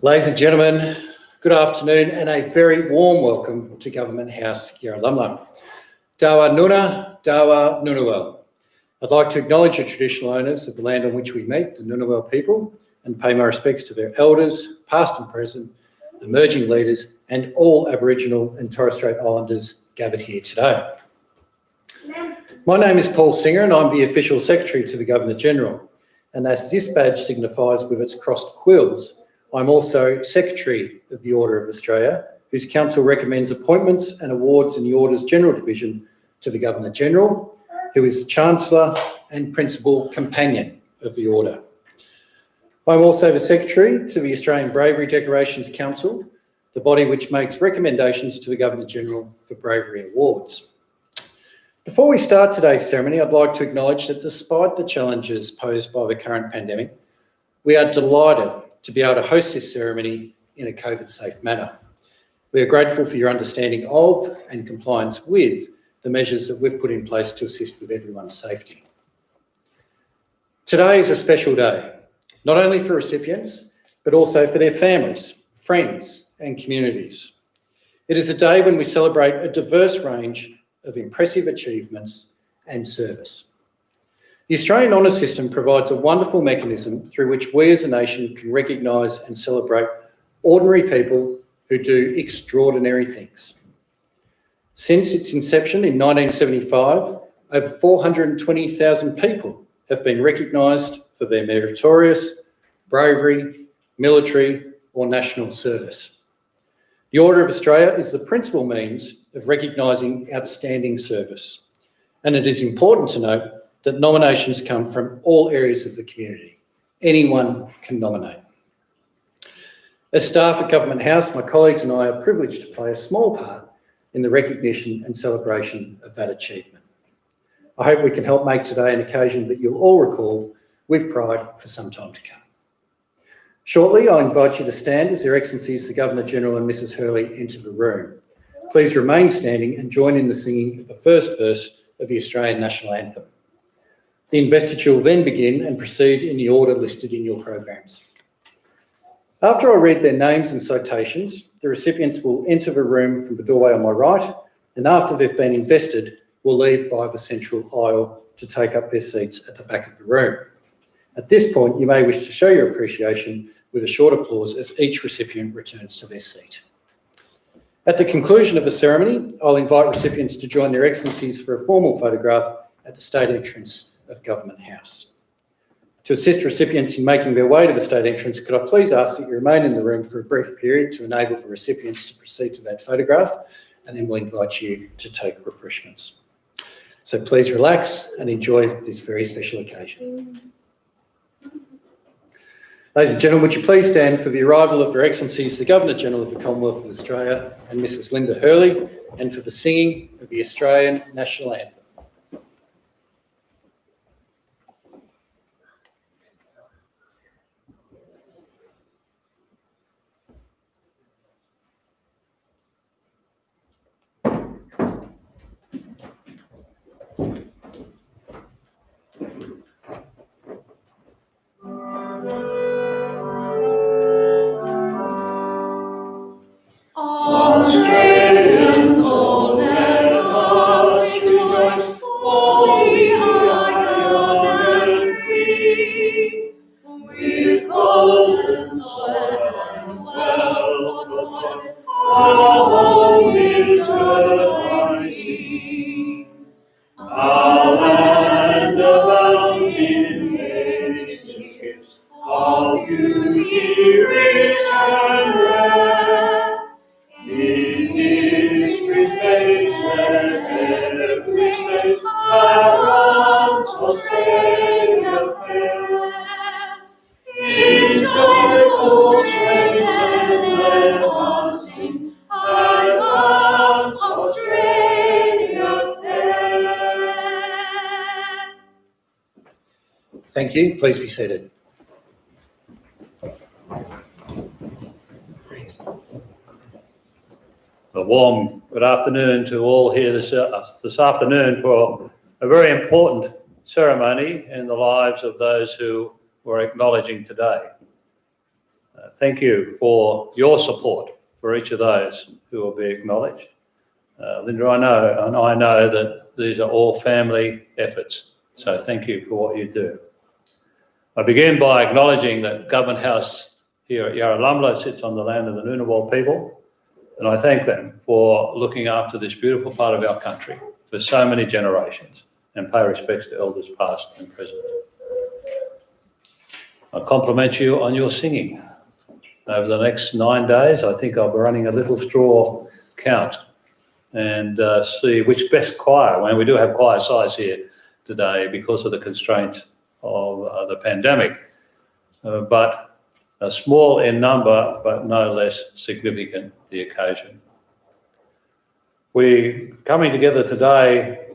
Ladies and gentlemen, good afternoon and a very warm welcome to Government House Yarralumla. Dawa Nuna, Dawa Nunuwal. I'd like to acknowledge the traditional owners of the land on which we meet, the Ngunnawal people, and pay my respects to their elders, past and present, emerging leaders, and all Aboriginal and Torres Strait Islanders gathered here today. My name is Paul Singer and I'm the Official Secretary to the Governor-General. And as this badge signifies with its crossed quills, I'm also Secretary of the Order of Australia, whose Council recommends appointments and awards in the Order's General Division to the Governor-General, who is Chancellor and Principal Companion of the Order. I'm also the Secretary to the Australian Bravery Decorations Council, the body which makes recommendations to the Governor-General for bravery awards. Before we start today's ceremony, I'd like to acknowledge that despite the challenges posed by the current pandemic, we are delighted to be able to host this ceremony in a COVID-safe manner. We are grateful for your understanding of and compliance with the measures that we've put in place to assist with everyone's safety. Today is a special day, not only for recipients, but also for their families, friends, and communities. It is a day when we celebrate a diverse range of impressive achievements and service. The Australian Honours System provides a wonderful mechanism through which we as a nation can recognise and celebrate ordinary people who do extraordinary things. Since its inception in 1975, over 420,000 people have been recognised for their meritorious, bravery, military or national service. The Order of Australia is the principal means of recognising outstanding service, and it is important to note that nominations come from all areas of the community. Anyone can nominate. As staff at Government House, my colleagues and I are privileged to play a small part in the recognition and celebration of that achievement. I hope we can help make today an occasion that you'll all recall with pride for some time to come. Shortly, I invite you to stand as Their Excellencies the Governor-General and Mrs Hurley enter the room. Please remain standing and join in the singing of the first verse of the Australian National Anthem. The investiture will then begin and proceed in the order listed in your programs. After I read their names and citations, the recipients will enter the room from the doorway on my right, and after they've been invested, will leave by the central aisle to take up their seats at the back of the room. At this point, you may wish to show your appreciation with a short applause as each recipient returns to their seat. At the conclusion of the ceremony, I'll invite recipients to join Their Excellencies for a formal photograph at the state entrance of Government House. To assist recipients in making their way to the state entrance, could I please ask that you remain in the room for a brief period to enable the recipients to proceed to that photograph, and then we'll invite you to take refreshments. So please relax and enjoy this very special occasion. Ladies and gentlemen, would you please stand for the arrival of Their Excellencies the Governor-General of the Commonwealth of Australia and Mrs Linda Hurley, and for the singing of the Australian National Anthem. Australians, all let us rejoice, for we are young and free. We've golden soil and well-watered, our home is good by sea. Our land abounds in majesty, of beauty rich and rare. In history's pages, every state adorns Australia fair. In joyful strains then let us sing, advance Australia fair. Thank you. Please be seated. A warm good afternoon to all here this afternoon for a very important ceremony in the lives of those who we're acknowledging today. Thank you for your support for each of those who will be acknowledged. Linda, I know that these are all family efforts, so thank you for what you do. I begin by acknowledging that Government House here at Yarralumla sits on the land of the Ngunnawal people, and I thank them for looking after this beautiful part of our country for so many generations, and pay respects to elders past and present. I compliment you on your singing. Over the next 9 days, I think I'll be running a little straw count and see which best choir, when we do have choir size here today because of the constraints of the pandemic, but small in number, but no less significant the occasion. We're coming together today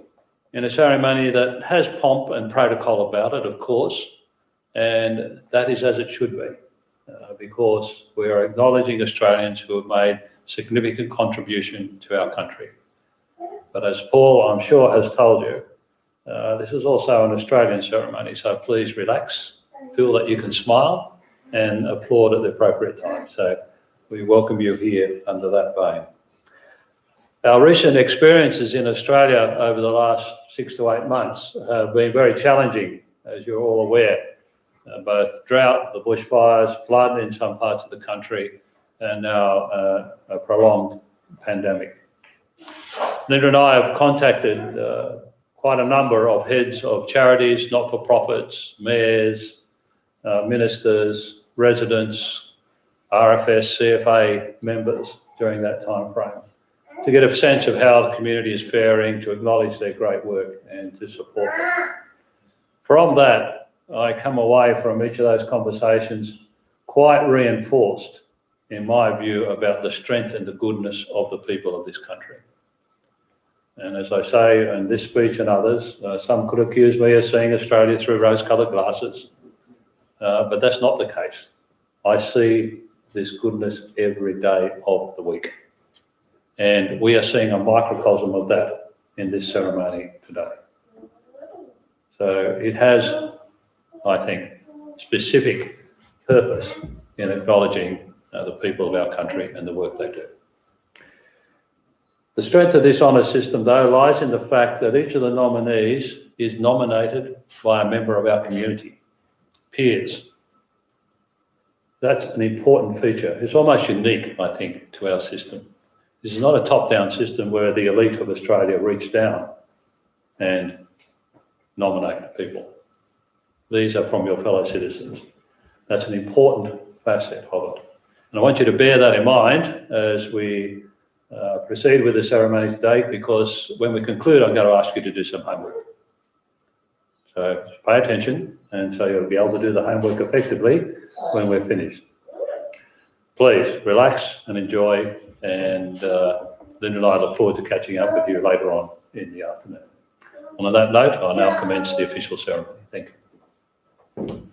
in a ceremony that has pomp and protocol about it, of course, and that is as it should be, because we are acknowledging Australians who have made significant contribution to our country. But as Paul, I'm sure, has told you, this is also an Australian ceremony, so please relax, feel that you can smile and applaud at the appropriate time. So we welcome you here under that vein. Our recent experiences in Australia over the last 6 to 8 months have been very challenging, as you're all aware. Both drought, the bushfires, flood in some parts of the country, and now a prolonged pandemic. Linda and I have contacted quite a number of heads of charities, not-for-profits, mayors, ministers, residents, RFS, CFA members during that time frame to get a sense of how the community is faring, to acknowledge their great work and to support them. From that, I come away from each of those conversations quite reinforced, in my view, about the strength and the goodness of the people of this country. And as I say in this speech and others, some could accuse me of seeing Australia through rose-coloured glasses, but that's not the case. I see this goodness every day of the week. And we are seeing a microcosm of that in this ceremony today. So it has, I think, specific purpose in acknowledging the people of our country and the work they do. The strength of this honour system, though, lies in the fact that each of the nominees is nominated by a member of our community, peers. That's an important feature. It's almost unique, I think, to our system. This is not a top-down system where the elite of Australia reach down and nominate people. These are from your fellow citizens. That's an important facet of it. And I want you to bear that in mind as we proceed with the ceremony today, because when we conclude, I'm going to ask you to do some homework. So pay attention, and so you'll be able to do the homework effectively when we're finished. Please relax and enjoy, and Linda and I look forward to catching up with you later on in the afternoon. And on that note, I'll now commence the official ceremony. Thank you.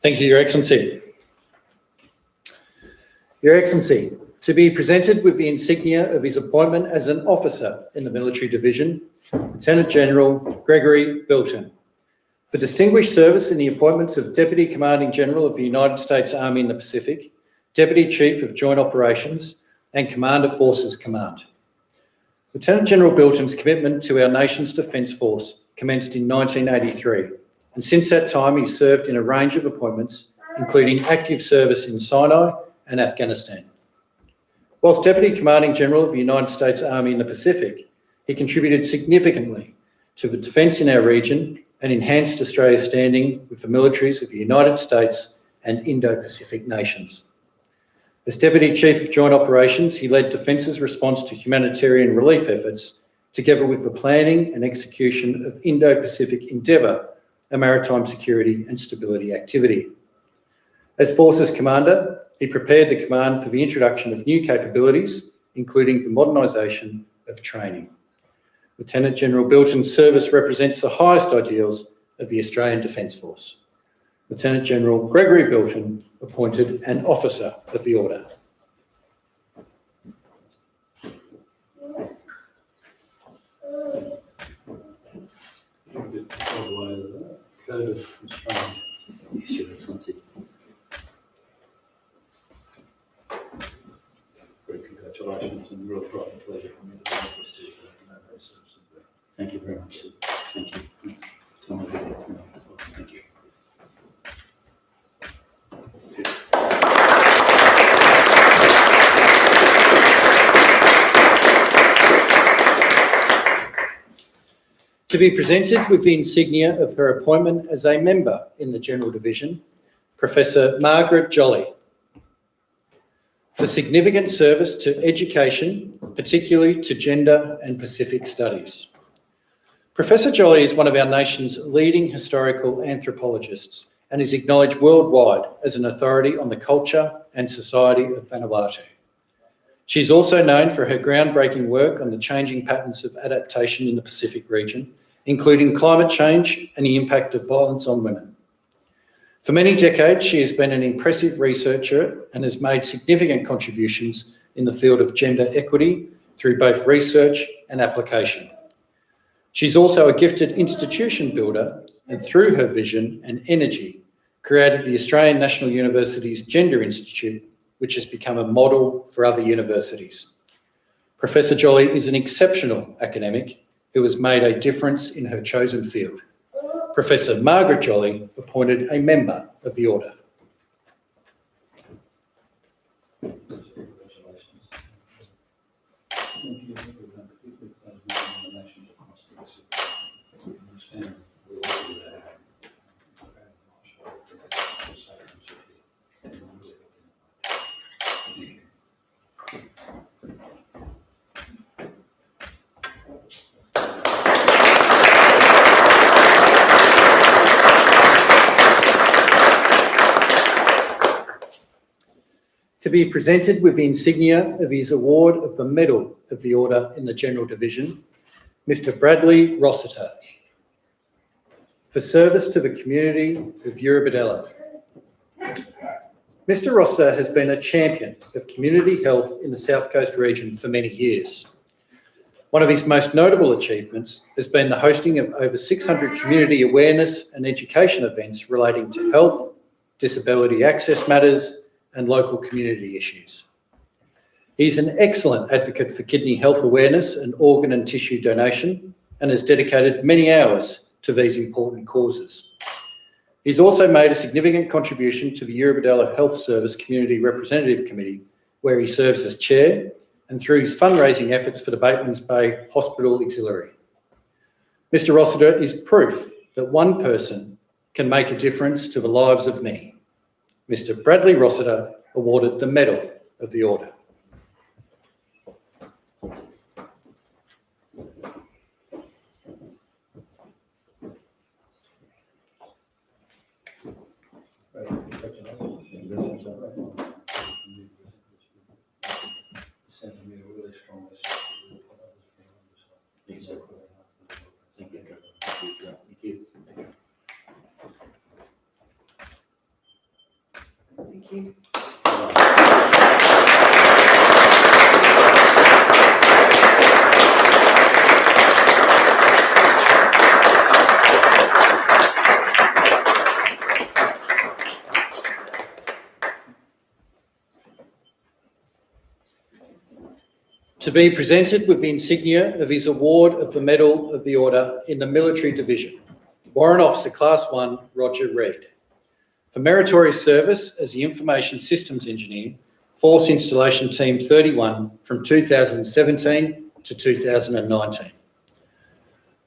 Thank you, Your Excellency. Your Excellency, to be presented with the insignia of his appointment as an officer in the Military Division, Lieutenant General Gregory Bilton, for distinguished service in the appointments of Deputy Commanding General of the United States Army in the Pacific, Deputy Chief of Joint Operations, and Commander Forces Command. Lieutenant General Bilton's commitment to our nation's Defence Force commenced in 1983, and since that time he served in a range of appointments, including active service in Sinai and Afghanistan. Whilst Deputy Commanding General of the United States Army in the Pacific, he contributed significantly to the defence in our region and enhanced Australia's standing with the militaries of the United States and Indo-Pacific nations. As Deputy Chief of Joint Operations, he led Defence's response to humanitarian relief efforts, together with the planning and execution of Indo-Pacific Endeavour, a maritime security and stability activity. As Forces Commander, he prepared the command for the introduction of new capabilities, including the modernisation of training. Lieutenant General Bilton's service represents the highest ideals of the Australian Defence Force. Lieutenant General Gregory Bilton, appointed an Officer of the Order. service constrained. Yes, Your Excellency. Great congratulations and real pride and pleasure for me to be able to Thank you very much, sir. Thank you. It's an honour to be here tonight as well. Thank you. To be presented with the insignia of her appointment as a member in the General Division, Professor Margaret Jolly, for significant service to education, particularly to gender and Pacific studies. Professor Jolly is one of our nation's leading historical anthropologists and is acknowledged worldwide as an authority on the culture and society of Vanuatu. She is also known for her groundbreaking work on the changing patterns of adaptation in the Pacific region, including climate change and the impact of violence on women. For many decades, she has been an impressive researcher and has made significant contributions in the field of gender equity through both research and application. She's also a gifted institution builder and through her vision and energy created the Australian National University's Gender Institute, which has become a model for other universities. Professor Jolly is an exceptional academic who has made a difference in her chosen field. Professor Margaret Jolly appointed a member of the Order. To be presented with the insignia of his award of the Medal of the Order in the General Division, Mr. Bradley Rossiter, for service to the community of Eurobodalla. Mr. Rossiter has been a champion of community health in the South Coast region for many years. One of his most notable achievements has been the hosting of over 600 community awareness and education events relating to health, disability access matters, and local community issues. He's an excellent advocate for kidney health awareness and organ and tissue donation and has dedicated many hours to these important causes. He's also made a significant contribution to the Eurobodalla Health Service Community Representative Committee, where he serves as chair, and through his fundraising efforts for the Batemans Bay Hospital Auxiliary. Mr. Rossiter is proof that one person can make a difference to the lives of many. Mr. Bradley Rossiter awarded the Medal of the Order. Thank you. To be presented with the insignia of his award of the Medal of the Order in the Military Division, Warrant Officer Class 1, Roger Reid, for meritorious service as the Information Systems Engineer, Force Installation Team 31 from 2017 to 2019.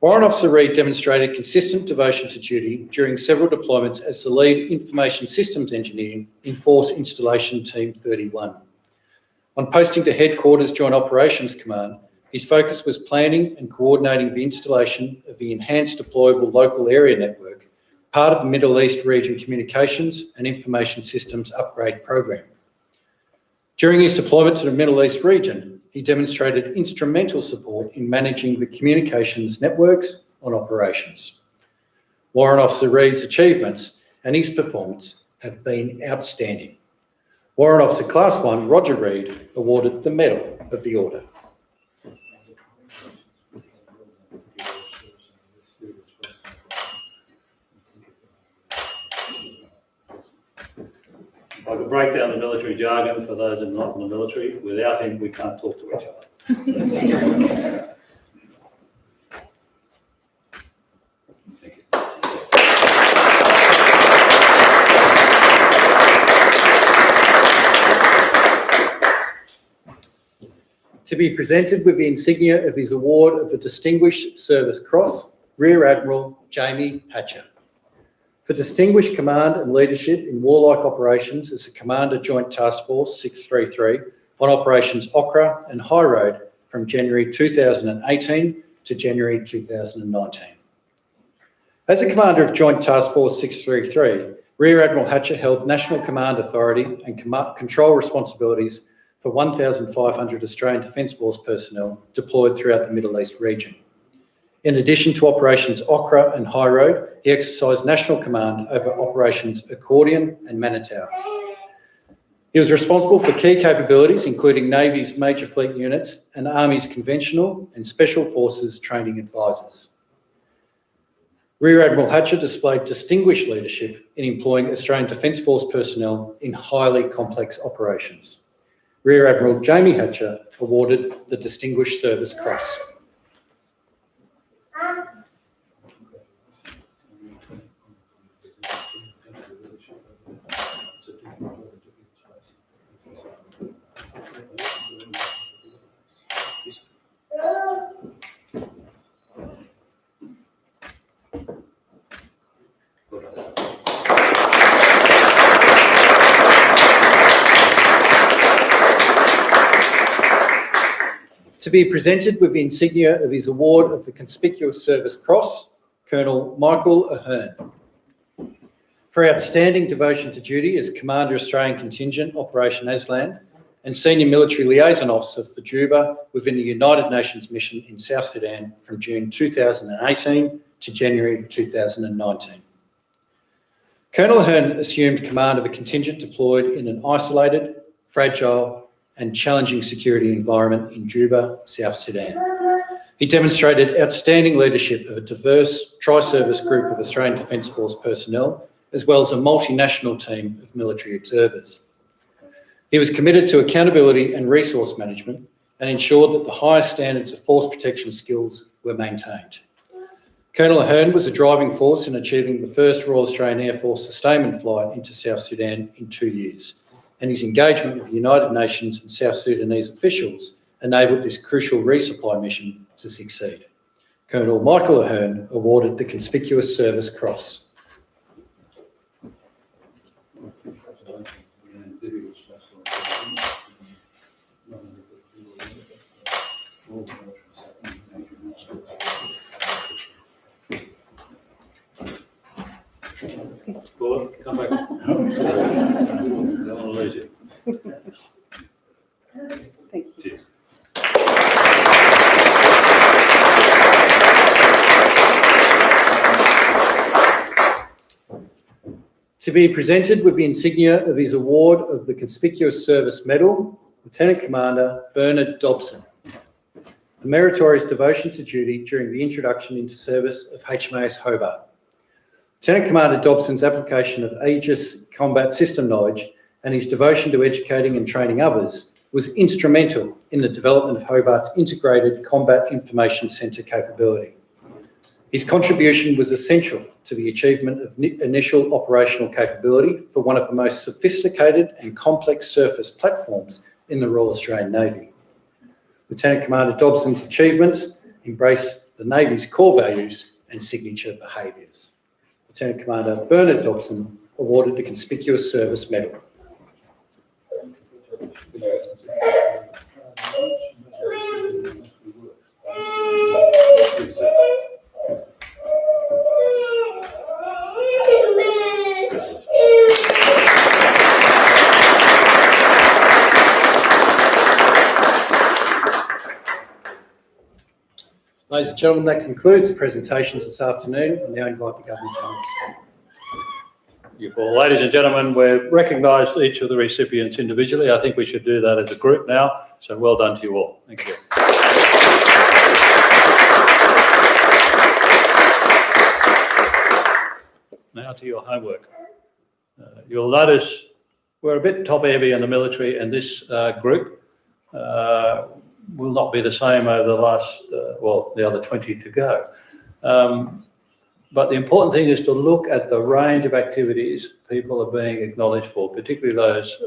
Warrant Officer Reid demonstrated consistent devotion to duty during several deployments as the Lead Information Systems Engineer in Force Installation Team 31. On posting to Headquarters Joint Operations Command, his focus was planning and coordinating the installation of the Enhanced Deployable Local Area Network, part of the Middle East Region Communications and Information Systems Upgrade Program. During his deployment to the Middle East region, he demonstrated instrumental support in managing the communications networks on operations. Warrant Officer Reid's achievements and his performance have been outstanding. Warrant Officer Class 1, Roger Reid, awarded the Medal of the Order. to break down the military jargon for those who are not in the military. Without him, we can't talk to each other. Thank you. To be presented with the insignia of his award of the Distinguished Service Cross, Rear Admiral Jamie Hatcher. For distinguished command and leadership in warlike operations as a Commander Joint Task Force 633 on Operations Okra and High Road from January 2018 to January 2019. As a Commander of Joint Task Force 633, Rear Admiral Hatcher held National Command Authority and control responsibilities for 1,500 Australian Defence Force personnel deployed throughout the Middle East region. In addition to Operations Okra and High Road, he exercised national command over Operations Accordion and Manitow. He was responsible for key capabilities, including Navy's major fleet units and Army's conventional and special forces training advisors. Rear Admiral Hatcher displayed distinguished leadership in employing Australian Defence Force personnel in highly complex operations. Rear Admiral Jamie Hatcher awarded the Distinguished Service Cross. To be presented with the insignia of his award of the Conspicuous Service Cross, Colonel Michael Ahern. For outstanding devotion to duty as Commander Australian Contingent Operation Aslan and Senior Military Liaison Officer for Juba within the United Nations mission in South Sudan from June 2018 to January 2019. Colonel Ahern assumed command of a contingent deployed in an isolated, fragile and challenging security environment in Juba, South Sudan. He demonstrated outstanding leadership of a diverse tri-service group of Australian Defence Force personnel, as well as a multinational team of military observers. He was committed to accountability and resource management and ensured that the highest standards of force protection skills were maintained. Colonel Ahern was a driving force in achieving the first Royal Australian Air Force sustainment flight into South Sudan in 2 years, and his engagement with the United Nations and South Sudanese officials enabled this crucial resupply mission to succeed. Colonel Michael Ahern awarded the Conspicuous Service Cross. Come back. Don't want to lose you. Thank you. Cheers. To be presented with the insignia of his award of the Conspicuous Service Medal, Lieutenant Commander Bernard Dobson, for meritorious devotion to duty during the introduction into service of HMAS Hobart. Lieutenant Commander Dobson's application of Aegis combat system knowledge and his devotion to educating and training others was instrumental in the development of Hobart's integrated combat information centre capability. His contribution was essential to the achievement of initial operational capability for one of the most sophisticated and complex surface platforms in the Royal Australian Navy. Lieutenant Commander Dobson's achievements embrace the Navy's core values and signature behaviours. Lieutenant Commander Bernard Dobson awarded the Conspicuous Service Medal. Ladies and gentlemen, that concludes the presentations this afternoon. I now invite the Government to Well, ladies and gentlemen, we've recognised each of the recipients individually. I think we should do that as a group now. So well done to you all. Thank you. Now to your homework. You'll notice we're a bit top-heavy in the military, and this group will not be the same over the last, the other 20 to go. But the important thing is to look at the range of activities people are being acknowledged for, particularly those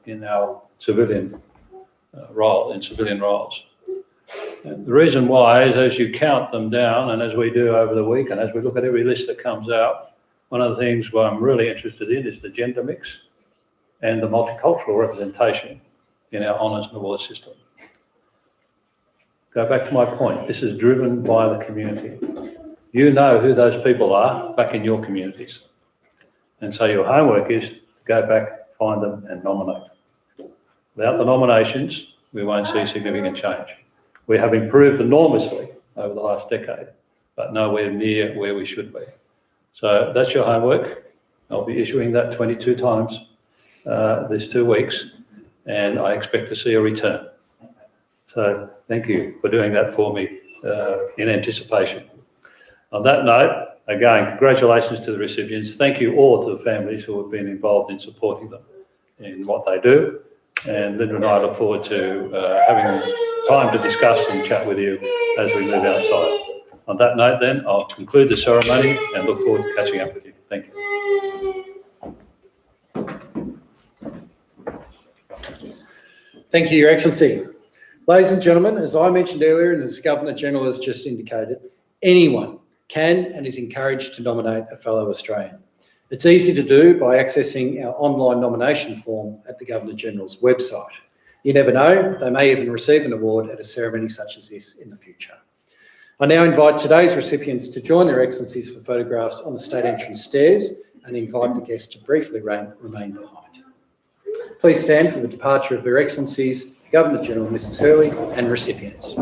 in our civilian civilian roles. And the reason why is as you count them down, and as we do over the week, and as we look at every list that comes out, one of the things where I'm really interested in is the gender mix and the multicultural representation in our honours and awards system. Go back to my point. This is driven by the community. You know who those people are back in your communities. And so your homework is to go back, find them and nominate. Without the nominations, we won't see significant change. We have improved enormously over the last decade, but nowhere near where we should be. So that's your homework. I'll be issuing that 22 times this 2 weeks, and I expect to see a return. So thank you for doing that for me in anticipation. On that note, again, congratulations to the recipients. Thank you all to the families who have been involved in supporting them in what they do. And Linda and I look forward to having time to discuss and chat with you as we move outside. On that note then, I'll conclude the ceremony and look forward to catching up with you. Thank you. Thank you, Your Excellency. Ladies and gentlemen, as I mentioned earlier and as the Governor-General has just indicated, anyone can and is encouraged to nominate a fellow Australian. It's easy to do by accessing our online nomination form at the Governor-General's website. You never know, they may even receive an award at a ceremony such as this in the future. I now invite today's recipients to join their Excellencies for photographs on the state entrance stairs and invite the guests to briefly remain behind. Please stand for the departure of Their Excellencies, Governor-General Mrs Hurley and recipients.